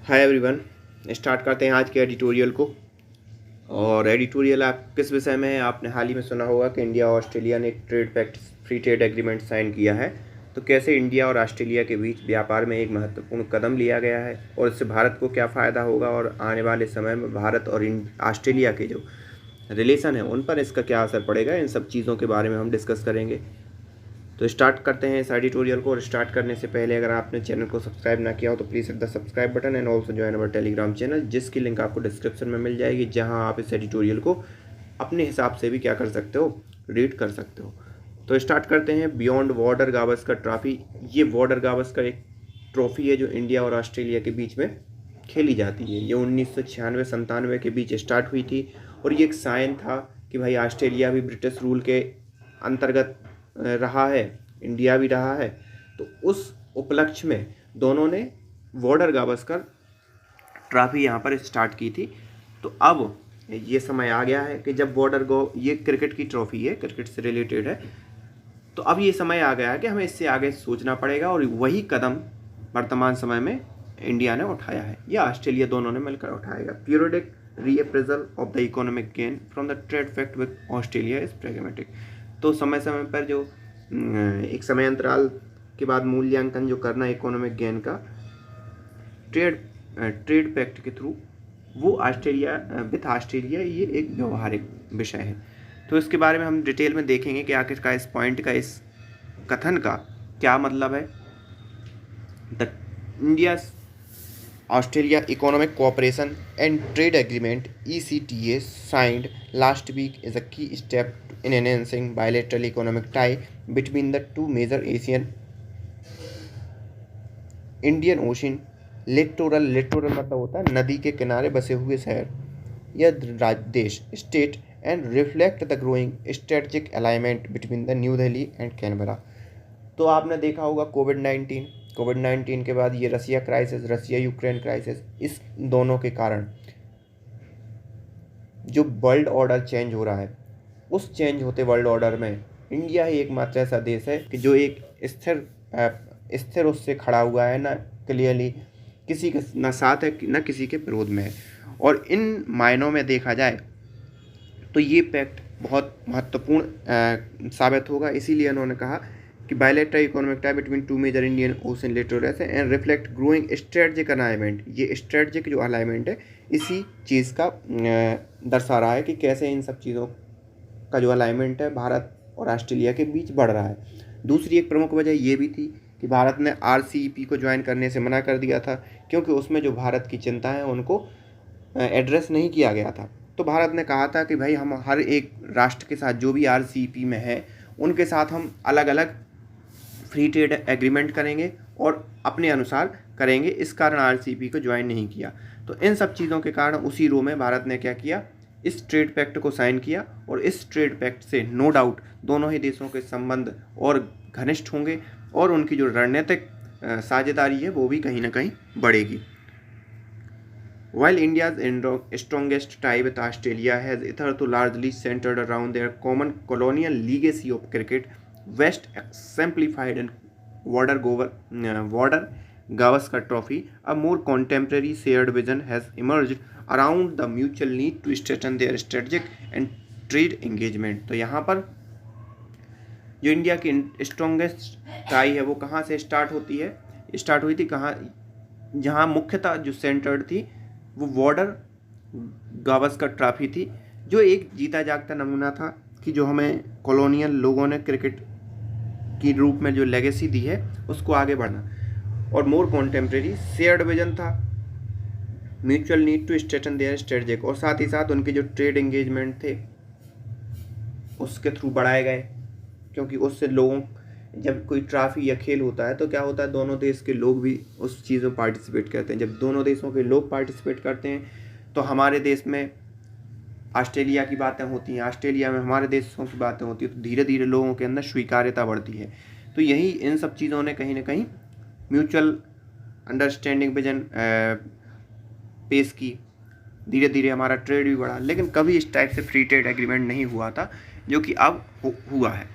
Hi everyone. Start करते हैं आज के एडिटोरियल को। और एडिटोरियल आप किस विषय में है? आपने हाल ही में सुना होगा कि इंडिया और ऑस्ट्रेलिया ने एक trade pact free trade agreement sign किया है। तो कैसे इंडिया और ऑस्ट्रेलिया के बीच व्यापार में एक महत्वपूर्ण कदम लिया गया है और इससे भारत को क्या फ़ायदा होगा, और आने वाले समय में भारत और ऑस्ट्रेलिया के जो रिलेशन है उन पर इसका क्या असर पड़ेगा, इन सब चीज़ों के बारे में हम डिस्कस करेंगे। तो स्टार्ट करते हैं इस एडिटोरियल को। और स्टार्ट करने से पहले अगर आपने चैनल को सब्सक्राइब ना किया हो तो please hit the subscribe button and also join our Telegram channel, जिसकी लिंक आपको डिस्क्रिप्शन में मिल जाएगी, जहां आप इस एडिटोरियल को अपने हिसाब से भी क्या कर सकते हो, रीड कर सकते हो। तो स्टार्ट करते हैं। Beyond border Gavaskar trophy. ये बॉर्डर गावस्कर एक ट्रॉफी है जो इंडिया और ऑस्ट्रेलिया के बीच में खेली जाती है। ये 1996-97 के बीच स्टार्ट हुई थी और ये एक साइन था कि भाई ऑस्ट्रेलिया भी ब्रिटिश रूल के अंतर्गत रहा है, इंडिया भी रहा है। तो उस उपलक्ष्य में दोनों ने बॉर्डर गावस्कर ट्रॉफी यहाँ पर स्टार्ट की थी। तो अब ये समय आ गया है कि जब ये क्रिकेट की ट्रॉफी है, क्रिकेट से रिलेटेड है। तो अब ये समय आ गया है कि हमें इससे आगे सोचना पड़ेगा और वही कदम वर्तमान समय में इंडिया ने उठाया है या ऑस्ट्रेलिया, दोनों ने मिलकर उठाएगा। Periodic reappraisal of the economic gain from the trade fact with Australia is pragmatic. तो समय समय पर जो एक समय अंतराल के बाद मूल्यांकन जो करना इकोनॉमिक गेन का ट्रेड पैक्ट के थ्रू, वो ऑस्ट्रेलिया ये एक व्यवहारिक विषय है। तो इसके बारे में हम डिटेल में देखेंगे कि आखिरकार इस पॉइंट का, इस कथन का क्या मतलब है। The India Australia economic cooperation and trade agreement ECTA signed last week is a key step in enhancing bilateral economic tie between the two major Indian Ocean littoral मतलब होता है नदी के किनारे बसे हुए शहर या देश, state, and reflect the growing strategic alignment between the new Delhi and Canberra. तो आपने देखा होगा कोविड-19 के बाद ये रसिया यूक्रेन क्राइसिस, इस दोनों के कारण जो वर्ल्ड ऑर्डर चेंज हो रहा है, उस चेंज होते वर्ल्ड ऑर्डर में इंडिया ही एकमात्र ऐसा देश है कि जो एक स्थिर उससे खड़ा हुआ है, ना क्लियरली किसी के ना साथ है ना किसी के विरोध में है। और इन मायनों में देखा जाए तो ये पैक्ट बहुत महत्वपूर्ण साबित होगा। इसीलिए उन्होंने कहा कि bilateral economic tie between two major Indian Ocean littorals and reflect growing strategic alignment. ये स्ट्रेटजिक जो अलाइनमेंट है इसी चीज़ का दर्शा रहा है कि कैसे इन सब चीज़ों का जो अलाइनमेंट है भारत और ऑस्ट्रेलिया के बीच बढ़ रहा है। दूसरी एक प्रमुख वजह ये भी थी कि भारत ने RCEP को ज्वाइन करने से मना कर दिया था, क्योंकि उसमें जो भारत की चिंता है उनको एड्रेस नहीं किया गया था। तो भारत ने कहा था कि भाई हम हर एक राष्ट्र के साथ जो भी RCEP में है उनके साथ हम अलग अलग फ्री ट्रेड एग्रीमेंट करेंगे और अपने अनुसार करेंगे। इस कारण RCEP को ज्वाइन नहीं किया। तो इन सब चीज़ों के कारण उसी रो में भारत ने क्या किया, इस ट्रेड पैक्ट को साइन किया। और इस ट्रेड पैक्ट से नो डाउट दोनों ही देशों के संबंध और घनिष्ठ होंगे और उनकी जो रणनीतिक साझेदारी है वो भी कहीं ना कहीं बढ़ेगी। While India's strongest tie with Australia has hitherto largely centered around their common colonial legacy of cricket, West exemplified in Border Gavaskar Trophy, a more contemporary shared vision has emerged around the mutual need to strengthen their strategic and trade engagement। तो यहाँ पर जो India की strongest tie है वो कहाँ से start हुई थी कहाँ, जहाँ मुख्यतः जो सेंटर्ड थी वो बॉर्डर गावस्कर ट्रॉफी थी, जो एक जीता जागता नमूना था कि जो हमें कॉलोनियल लोगों ने क्रिकेट की रूप में जो लेगेसी दी है उसको आगे बढ़ना। और मोर कॉन्टेम्प्रेरी शेयर्ड विजन था, mutual need to strengthen their strategic, और साथ ही साथ उनके जो ट्रेड एंगेजमेंट थे उसके थ्रू बढ़ाए गए। क्योंकि उससे लोगों, जब कोई ट्रॉफी या खेल होता है तो क्या होता है, दोनों देश के लोग भी उस चीज़ में पार्टिसिपेट करते हैं। जब दोनों देशों के लोग पार्टिसिपेट करते हैं तो हमारे देश में ऑस्ट्रेलिया की बातें होती हैं, ऑस्ट्रेलिया में हमारे देशों की बातें होती हैं, तो धीरे धीरे लोगों के अंदर स्वीकार्यता बढ़ती है। तो यही इन सब चीज़ों ने कहीं ना कहीं म्यूचुअल अंडरस्टैंडिंग विजन पेश की। धीरे धीरे हमारा ट्रेड भी बढ़ा, लेकिन कभी इस टाइप से फ्री ट्रेड एग्रीमेंट नहीं हुआ था जो कि अब हुआ है।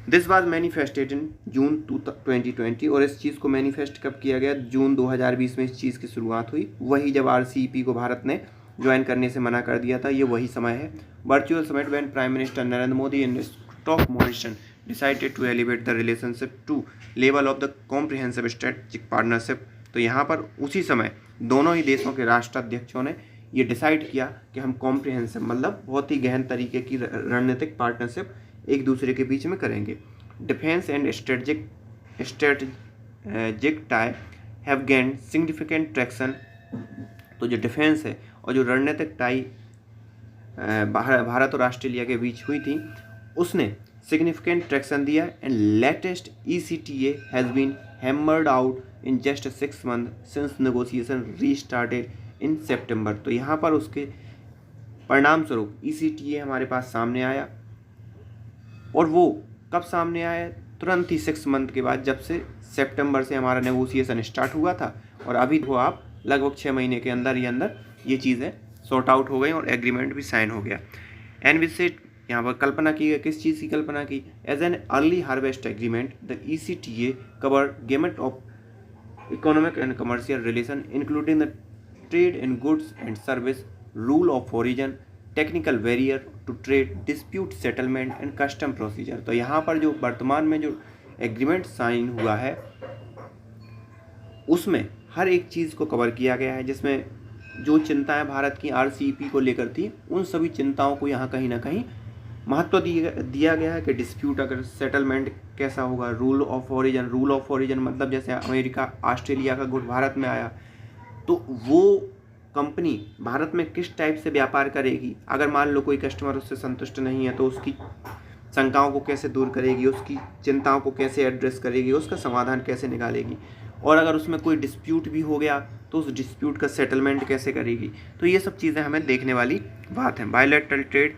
दिस वाज मैनिफेस्टेड इन जून 2020, और इस चीज़ को मैनिफेस्ट कब किया गया? जून 2020 में इस चीज़ की शुरुआत हुई। वही जब RCEP को भारत ने ज्वाइन करने से मना कर दिया था, ये वही समय है। Virtual summit when prime minister Narendra Modi and स्टॉक Morrison decided to elevate the relationship to level of the comprehensive strategic partnership. तो यहाँ पर उसी समय दोनों ही देशों के राष्ट्राध्यक्षों ने ये डिसाइड किया कि हम कॉम्प्रिहेंसिव मतलब बहुत ही गहन तरीके की रणनीतिक पार्टनरशिप एक दूसरे के बीच में करेंगे। Defence and strategic tie have gained significant traction. तो जो डिफेंस है और जो रणनीतिक टाई भारत और ऑस्ट्रेलिया के बीच हुई थी, उसने सिग्निफिकेंट ट्रैक्शन दिया। And latest ECTA has been hammered out in just 6 months since negotiation restarted in September. तो यहाँ पर उसके परिणाम स्वरूप ECTA हमारे पास सामने आया, और वो कब सामने आया? तुरंत ही 6 month के बाद, जब से सितंबर से हमारा नेगोशिएशन स्टार्ट हुआ था, और अभी तो आप लगभग 6 महीने के अंदर ही अंदर ये चीज़ें सॉर्ट आउट हो गई और एग्रीमेंट भी साइन हो गया। एंड विद सेट यहाँ पर कल्पना की गई, किस चीज़ की कल्पना की? As an early harvest agreement the ECTA cover gamut of economic and commercial relation including the trade in goods and service, rule of origin, technical barrier to trade, dispute settlement and custom procedure. तो यहाँ पर जो वर्तमान में जो agreement sign हुआ है, उसमें हर एक चीज़ को कवर किया गया है, जिसमें जो चिंताएं भारत की RCEP को लेकर थी, उन सभी चिंताओं को यहाँ कहीं ना कहीं महत्व दिया गया है कि डिस्प्यूट अगर सेटलमेंट कैसा होगा, रूल ऑफ ओरिजिन मतलब जैसे अमेरिका ऑस्ट्रेलिया का गुड भारत में आया, तो वो कंपनी भारत में किस टाइप से व्यापार करेगी, अगर मान लो कोई कस्टमर उससे संतुष्ट नहीं है तो उसकी शंकाओं को कैसे दूर करेगी, उसकी चिंताओं को कैसे एड्रेस करेगी, उसका समाधान कैसे निकालेगी, और अगर उसमें कोई डिस्प्यूट भी हो गया तो उस डिस्प्यूट का सेटलमेंट कैसे करेगी। तो ये सब चीज़ें हमें देखने वाली बात है। Bilateral trade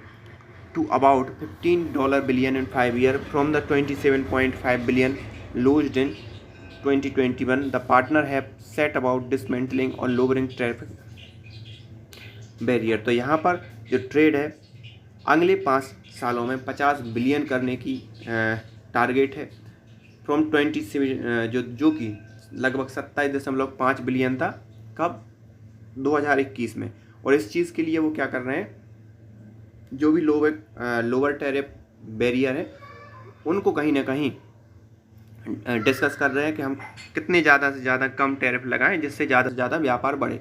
to about $15 billion in 5 years from the 27.5 billion lodged in 2021. The partner have set about dismantling or lowering traffic barrier. तो यहाँ पर जो ट्रेड है अगले 5 सालों में 50 बिलियन करने की टारगेट है, फ्रॉम 27 जो कि लगभग 27.5 बिलियन था कब? 2021 में। और इस चीज़ के लिए वो क्या कर रहे हैं, जो भी लोअर टैरिफ बैरियर है उनको कहीं ना कहीं डिस्कस कर रहे हैं कि हम कितने ज़्यादा से ज़्यादा कम टैरिफ लगाएं जिससे ज़्यादा से ज़्यादा व्यापार बढ़े।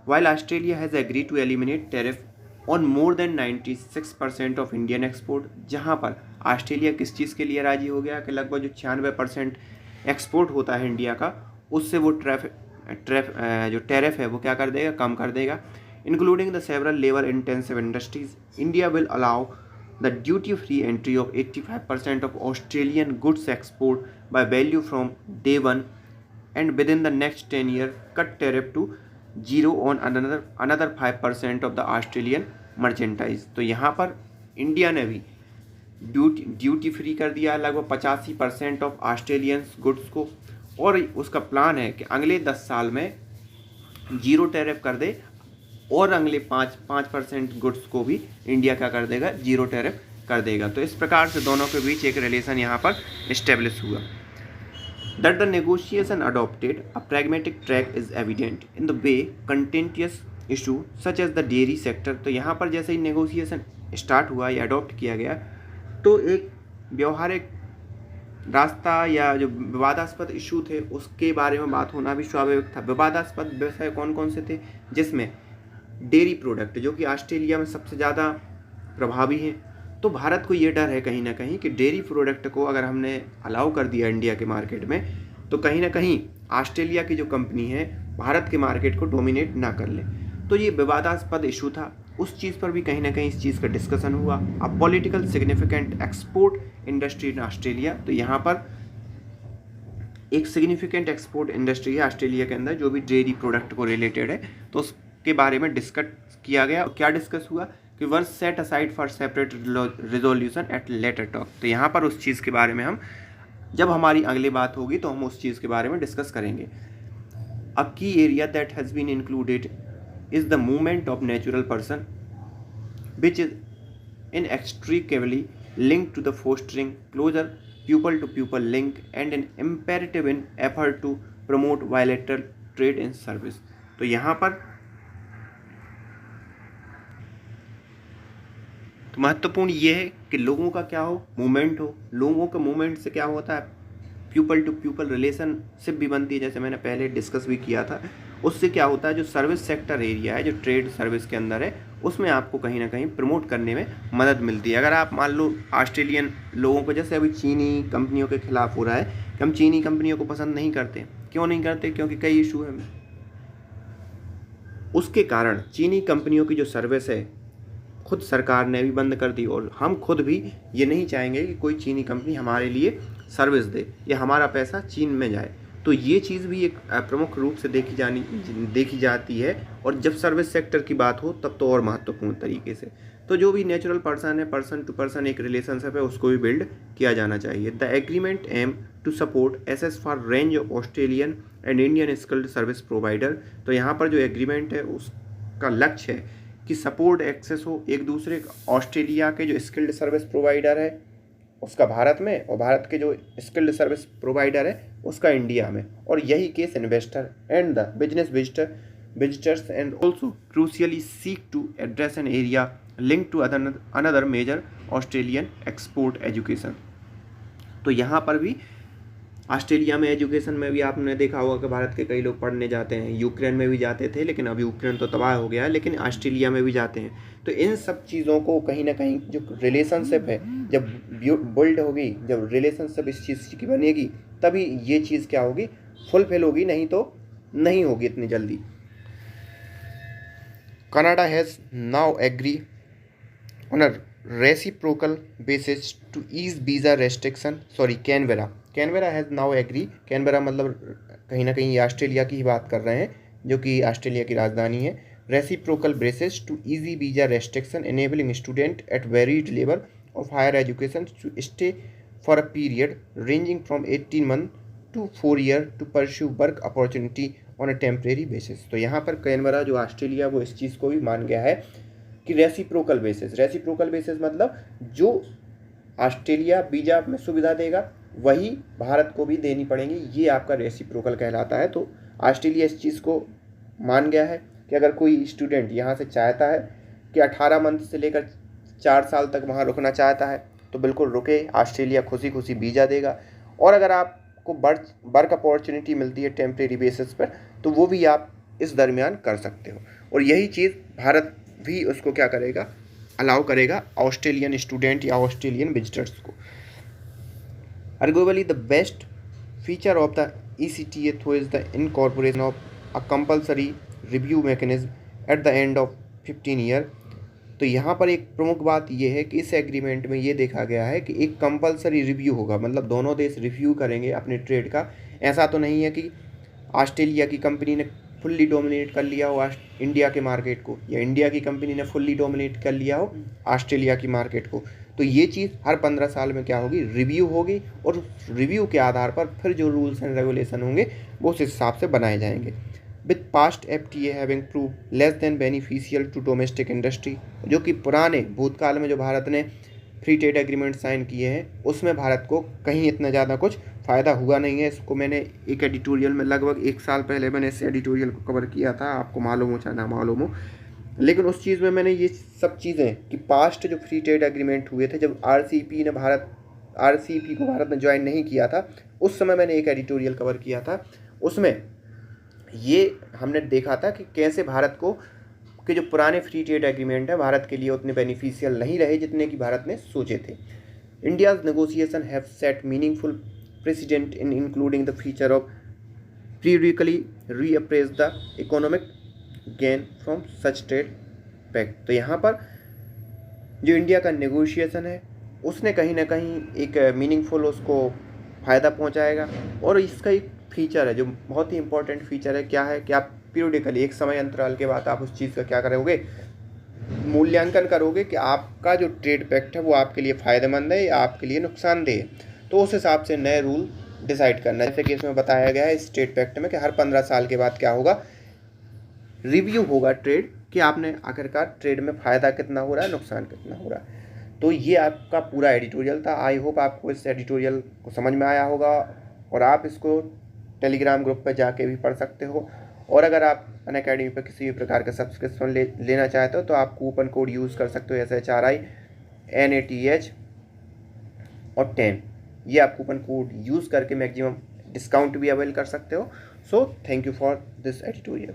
While Australia has agree to eliminate tariff on more than 96% of Indian export, जहां पर ऑस्ट्रेलिया किस चीज़ के लिए राजी हो गया कि लगभग जो 96% एक्सपोर्ट होता है इंडिया का, उससे वो जो टैरिफ है वो क्या कर देगा, कम कर देगा। Including the several labour intensive industries, India will allow the duty-free entry of 85% of Australian goods export by value from day one, and within the next 10 years cut tariff to zero on another 5% of the Australian merchandise। तो यहाँ पर India ने भी duty free कर दिया लगभग 85% of Australian goods को, और उसका प्लान है कि अगले 10 साल में जीरो टैरिफ कर दे, और अगले 5% गुड्स को भी इंडिया क्या कर देगा, जीरो टैरिफ कर देगा। तो इस प्रकार से दोनों के बीच एक रिलेशन यहाँ पर इस्टेब्लिश हुआ। That the negotiation adopted a pragmatic track is evident in the way contentious issue such as the dairy sector. तो यहाँ पर जैसे ही नेगोशिएशन स्टार्ट हुआ या अडॉप्ट किया गया, तो एक व्यवहारिक रास्ता या जो विवादास्पद इशू थे उसके बारे में बात होना भी स्वाभाविक था। विवादास्पद विषय कौन कौन से थे, जिसमें डेयरी प्रोडक्ट जो कि ऑस्ट्रेलिया में सबसे ज़्यादा प्रभावी हैं। तो भारत को ये डर है कहीं ना कहीं कि डेयरी प्रोडक्ट को अगर हमने अलाउ कर दिया इंडिया के मार्केट में, तो कहीं ना कहीं ऑस्ट्रेलिया की जो कंपनी है भारत के मार्केट को डोमिनेट ना कर ले। तो ये विवादास्पद इशू था, उस चीज़ पर भी कहीं ना कहीं इस चीज़ का डिस्कशन हुआ। अब political significant export industry in Australia, तो यहाँ पर एक सिग्निफिकेंट एक्सपोर्ट इंडस्ट्री है ऑस्ट्रेलिया के अंदर जो भी डेयरी प्रोडक्ट को रिलेटेड है, तो उसके बारे में डिस्कस किया गया। क्या डिस्कस हुआ कि were set aside for separate resolution at later talk. तो यहाँ पर उस चीज़ के बारे में हम जब हमारी अगली बात होगी तो हम उस चीज़ के बारे में डिस्कस करेंगे। A key area that has been included is the movement of natural person which is inextricably linked to the fostering closer pupil to pupil link and an imperative in effort to promote bilateral trade and service। तो यहाँ पर तो महत्वपूर्ण ये है कि लोगों का क्या हो, मूवमेंट हो। लोगों के मूवमेंट से क्या होता है, प्यूपल टू प्यूपल रिलेशनशिप भी बनती है, जैसे मैंने पहले डिस्कस भी किया था। उससे क्या होता है, जो सर्विस सेक्टर एरिया है, जो ट्रेड सर्विस के अंदर है, उसमें आपको कहीं ना कहीं प्रमोट करने में मदद मिलती है। अगर आप मान लो ऑस्ट्रेलियन लोगों को, जैसे अभी चीनी कंपनियों के खिलाफ हो रहा है कि हम चीनी कंपनियों को पसंद नहीं करते। क्यों नहीं करते? क्योंकि कई इशू हैं। उसके कारण चीनी कंपनियों की जो सर्विस है खुद सरकार ने भी बंद कर दी, और हम खुद भी ये नहीं चाहेंगे कि कोई चीनी कंपनी हमारे लिए सर्विस दे या हमारा पैसा चीन में जाए। तो ये चीज़ भी एक प्रमुख रूप से देखी जाती है। और जब सर्विस सेक्टर की बात हो तब तो और महत्वपूर्ण तरीके से। तो जो भी नेचुरल पर्सन है, पर्सन टू पर्सन एक रिलेशनशिप है, उसको भी बिल्ड किया जाना चाहिए। The agreement aim to support access for range of Australian and Indian skilled service provider. तो यहाँ पर जो एग्रीमेंट है उसका लक्ष्य है कि सपोर्ट एक्सेस हो एक दूसरे, ऑस्ट्रेलिया के जो स्किल्ड सर्विस प्रोवाइडर है उसका भारत में, और भारत के जो स्किल्ड सर्विस प्रोवाइडर है उसका इंडिया में। और यही case investor and the business visitors and also crucially seek to address an area link to another major Australian export education. तो यहाँ पर भी ऑस्ट्रेलिया में एजुकेशन में भी आपने देखा होगा कि भारत के कई लोग पढ़ने जाते हैं। यूक्रेन में भी जाते थे, लेकिन अब यूक्रेन तो तबाह हो गया है, लेकिन ऑस्ट्रेलिया में भी जाते हैं। तो इन सब चीज़ों को कहीं ना कहीं जो रिलेशनशिप है जब बिल्ड होगी, जब रिलेशनशिप इस चीज़ की बनेगी, तभी ये चीज़ क्या होगी, फुलफिल होगी, नहीं तो नहीं होगी इतनी जल्दी। Canada has now agree on a reciprocal basis to ease visa restriction. Canberra has now agree. Canberra मतलब कहीं ना कहीं ऑस्ट्रेलिया की ही बात कर रहे हैं, जो कि ऑस्ट्रेलिया की राजधानी है। Reciprocal basis to easy visa restriction enabling student at varied level of higher education to stay for a period ranging from 18 month to 4 year to pursue work opportunity on a temporary basis. तो यहाँ पर Canberra जो Australia वो इस चीज़ को भी मान गया है कि रेसिप्रोकल बेसिस मतलब जो ऑस्ट्रेलिया वीज़ा में सुविधा देगा वही भारत को भी देनी पड़ेगी, ये आपका रेसिप्रोकल कहलाता है। तो ऑस्ट्रेलिया इस चीज़ को मान गया है कि अगर कोई स्टूडेंट यहाँ से चाहता है कि 18 मंथ से लेकर 4 साल तक वहाँ रुकना चाहता है तो बिल्कुल रुके, ऑस्ट्रेलिया खुशी खुशी वीज़ा देगा। और अगर आपको वर्क अपॉर्चुनिटी मिलती है टेम्परेरी बेसिस पर तो वो भी आप इस दरमियान कर सकते हो। और यही चीज़ भारत भी उसको क्या करेगा, अलाउ करेगा ऑस्ट्रेलियन स्टूडेंट या ऑस्ट्रेलियन विजिटर्स को। Arguably, the best feature of the ECTA though is the incorporation of a compulsory review mechanism at the end of 15 year। तो यहाँ पर एक प्रमुख बात ये है कि इस एग्रीमेंट में ये देखा गया है कि एक कंपलसरी रिव्यू होगा, मतलब दोनों देश रिव्यू करेंगे अपने ट्रेड का। ऐसा तो नहीं है कि ऑस्ट्रेलिया की कंपनी ने फुल्ली डोमिनेट कर लिया हो इंडिया के मार्केट को, या इंडिया की कंपनी ने फुल्ली डोमिनेट कर लिया हो ऑस्ट्रेलिया की मार्केट को। तो ये चीज़ हर 15 साल में क्या होगी, रिव्यू होगी, और रिव्यू के आधार पर फिर जो रूल्स एंड रेगुलेशन होंगे वो उस हिसाब से बनाए जाएंगे। With past FTA having prove less than beneficial to domestic industry, जो कि पुराने भूतकाल में जो भारत ने फ्री ट्रेड एग्रीमेंट साइन किए हैं उसमें भारत को कहीं इतना ज़्यादा कुछ फ़ायदा हुआ नहीं है। इसको मैंने एक एडिटोरियल में लगभग 1 साल पहले मैंने इस एडिटोरियल को कवर किया था, आपको मालूम हो चाहे ना मालूम हो। लेकिन उस चीज़ में मैंने ये सब चीज़ें कि पास्ट जो फ्री ट्रेड एग्रीमेंट हुए थे जब RCEP को भारत ने ज्वाइन नहीं किया था, उस समय मैंने एक एडिटोरियल कवर किया था। उसमें ये हमने देखा था कि कैसे भारत को कि जो पुराने फ्री ट्रेड एग्रीमेंट है भारत के लिए उतने बेनिफिशियल नहीं रहे जितने कि भारत ने सोचे थे। India's negotiation have set meaningful precedent in including the feature of periodically reappraise the economic gain from such trade pact. तो यहाँ पर जो इंडिया का नेगोशिएशन है उसने कहीं ना कहीं एक मीनिंगफुल उसको फ़ायदा पहुँचाएगा। और इसका एक फीचर है जो बहुत ही इंपॉर्टेंट फीचर है, क्या है कि आप पीरियडिकली एक समय अंतराल के बाद आप उस चीज़ का क्या करोगे, मूल्यांकन करोगे कि आपका जो ट्रेड पैक्ट है वो आपके लिए फ़ायदेमंद है या आपके लिए नुकसानदेह है। तो उस हिसाब से नए रूल डिसाइड करना है। जैसे कि इसमें बताया गया है इस ट्रेड पैक्ट में कि हर 15 साल के बाद क्या होगा, रिव्यू होगा ट्रेड कि आपने आखिरकार ट्रेड में फ़ायदा कितना हो रहा है, नुकसान कितना हो रहा है। तो ये आपका पूरा एडिटोरियल था। आई होप आपको इस एडिटोरियल को समझ में आया होगा और आप इसको टेलीग्राम ग्रुप पर जाके भी पढ़ सकते हो। और अगर आप अनअकैडमी पर किसी भी प्रकार का सब्सक्रिप्शन लेना चाहते हो तो आप कूपन कोड यूज़ कर सकते हो SHRI NATH और 10। ये आप कूपन कोड यूज़ करके मैक्सिमम डिस्काउंट भी अवेल कर सकते हो। So thank you for this editorial.